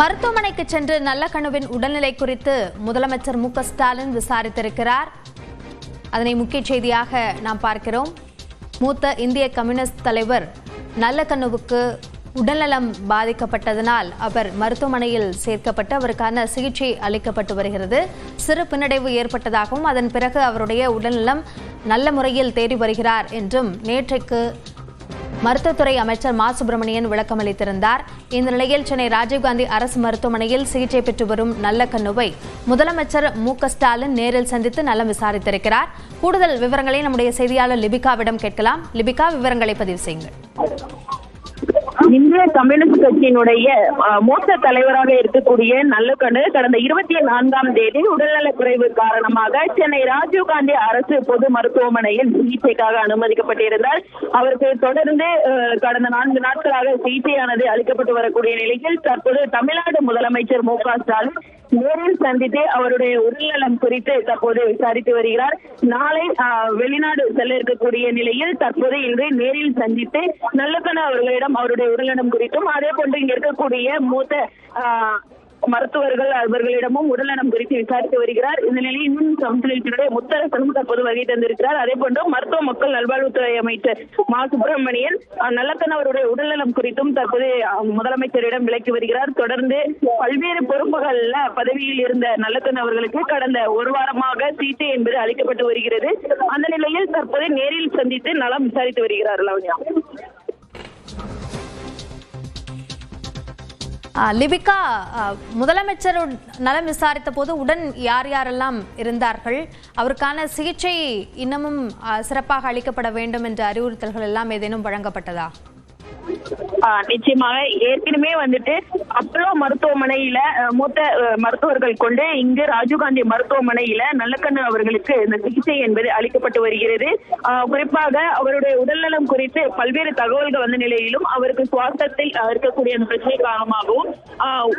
மருத்துவமனைக்கு சென்று நல்லக்கண்ணுவின் உடல்நிலை குறித்து முதலமைச்சர் மு.க. ஸ்டாலின் விசாரித்திருக்கிறார். அதனை முக்கிய செய்தியாக நாம் பார்க்கிறோம். மூத்த இந்திய கம்யூனிஸ்ட் தலைவர் நல்லக்கண்ணுவுக்கு உடல்நலம் பாதிக்கப்பட்டதனால் அவர் மருத்துவமனையில் சேர்க்கப்பட்டு அவருக்கான சிகிச்சை அளிக்கப்பட்டு வருகிறது. சிறு பின்னடைவு ஏற்பட்டதாகவும் அதன் பிறகு அவருடைய உடல்நலம் நல்ல முறையில் தேறி வருகிறார் என்றும் நேற்றைக்கு மருத்துவத்துறை அமைச்சர் மா சுப்பிரமணியன் விளக்கம் அளித்திருந்தார். இந்த நிலையில் சென்னை ராஜீவ்காந்தி அரசு மருத்துவமனையில் சிகிச்சை பெற்று வரும் நல்லக்கண்ணுவை முதலமைச்சர் மு.க. ஸ்டாலின் நேரில் சந்தித்து நலம் விசாரித்திருக்கிறார். கூடுதல் விவரங்களை நம்முடைய செய்தியாளர் லிபிகாவிடம் கேட்கலாம். லிபிகா, விவரங்களை பதிவு செய்யுங்கள். இந்திய கம்யூனிஸ்ட் கட்சியினுடைய மூத்த தலைவராக இருக்கக்கூடிய நல்லக்கண்ணு கடந்த 24ஆம் தேதி உடல்நலக் குறைவு காரணமாக சென்னை ராஜீவ்காந்தி அரசு பொது மருத்துவமனையில் சிகிச்சைக்காக அனுமதிக்கப்பட்டிருந்தார். அவருக்கு தொடர்ந்து கடந்த 4 நாட்களாக சிகிச்சையானது அளிக்கப்பட்டு வரக்கூடிய நிலையில் தற்போது தமிழ்நாடு முதலமைச்சர் மு.க. ஸ்டாலின் நேரில் சந்தித்து அவருடைய உடல்நலம் குறித்து தற்போது விசாரித்து வருகிறார். நாளை வெளிநாடு செல்ல இருக்கக்கூடிய நிலையில் தற்போது இன்று நேரில் சந்தித்து நல்லக்கண்ணு அவர்களிடம் அவருடைய உடல்நலம் குறித்தும் அதே போன்று இங்க இருக்கக்கூடிய மூத்த மருத்துவர்கள் அவர்களிடமும் உடல்நலம் குறித்து விசாரித்து வருகிறார். இந்த நிலையில் இன்னும் தமிழகத்தினுடைய முத்தரசனும் தற்போது வருகை தந்திருக்கிறார். அதே போன்று மருத்துவ மக்கள் நல்வாழ்வுத்துறை அமைச்சர் மா சுப்பிரமணியன் நல்லக்கண்ணு அவருடைய உடல்நலம் குறித்தும் தற்போது முதலமைச்சரிடம் விளக்கி வருகிறார். தொடர்ந்து பல்வேறு பொறுப்புகள்ல பதவியில் இருந்த நல்லக்கண்ணு அவர்களுக்கு கடந்த ஒரு வாரமாக சிகிச்சை என்பது அளிக்கப்பட்டு வருகிறது. அந்த நிலையில் தற்போது நேரில் சந்தித்து நலம் விசாரித்து வருகிறார். லவன்யா, லிபிகா, முதலமைச்சர் நலம் விசாரித்த போது உடன் யார் யாரெல்லாம் இருந்தார்கள்? அவருக்கான சிகிச்சை இன்னமும் சிறப்பாக அளிக்கப்பட வேண்டும் என்ற அறிவுறுத்தல்கள் எல்லாம் ஏதேனும் வழங்கப்பட்டதா? நிச்சயமாக ஏற்கனவே அப்போலோ மருத்துவமனையில மூத்த மருத்துவர்கள் கொண்டு இங்கு ராஜீவ்காந்தி மருத்துவமனையில நல்லக்கண்ணு அவர்களுக்கு இந்த சிகிச்சை என்பது அளிக்கப்பட்டு வருகிறது. குறிப்பாக அவருடைய உடல்நலம் குறித்து பல்வேறு தகவல்கள் வந்த நிலையிலும் அவருக்கு சுவாசத்தில் இருக்கக்கூடிய அந்த பிரச்சனை காரணமாகவும்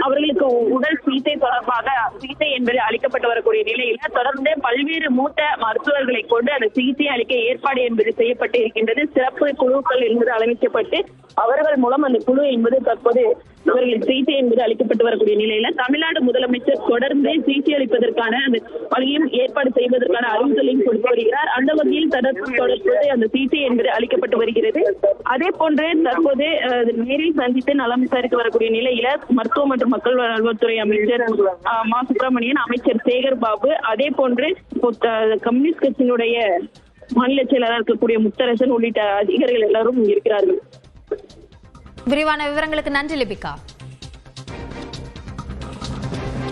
அவர்களுக்கு உடல் சிகிச்சை தொடர்பாக சிகிச்சை என்பது அளிக்கப்பட்டு வரக்கூடிய நிலையில தொடர்ந்து பல்வேறு மூத்த மருத்துவர்களை கொண்டு அந்த சிகிச்சை அளிக்க ஏற்பாடு என்பது செய்யப்பட்டு இருக்கின்றது. சிறப்பு குழுக்கள் என்பது அமைக்கப்பட்டு அவர்கள் மூலம் அந்த குழு என்பது தற்போது இவர்கள் சிகிச்சை என்பது அளிக்கப்பட்டு வரக்கூடிய நிலையில தமிழ்நாடு முதலமைச்சர் தொடர்ந்து சிகிச்சை அளிப்பதற்கான அந்த பணியும் ஏற்பாடு செய்வதற்கான அறிவுறுத்தலையும் கொடுத்து வருகிறார். அந்த வகையில் தொடர்பு அந்த சிகிச்சை என்பது அளிக்கப்பட்டு வருகிறது. அதே போன்று தற்போது நேரில் சந்தித்து நலம் விசாரித்து வரக்கூடிய நிலையில மருத்துவ மற்றும் மக்கள் நல்வாழ்வுத்துறை அமைச்சர் மா சுப்பிரமணியன், அமைச்சர் சேகர் பாபு, அதே போன்று கம்யூனிஸ்ட் கட்சியினுடைய மாநில செயலாளர் இருக்கக்கூடிய முத்தரசன் உள்ளிட்ட அதிகாரிகள் எல்லாரும் இருக்கிறார்கள். விரிவான விவரங்களுக்கு நன்றி லிபிகா.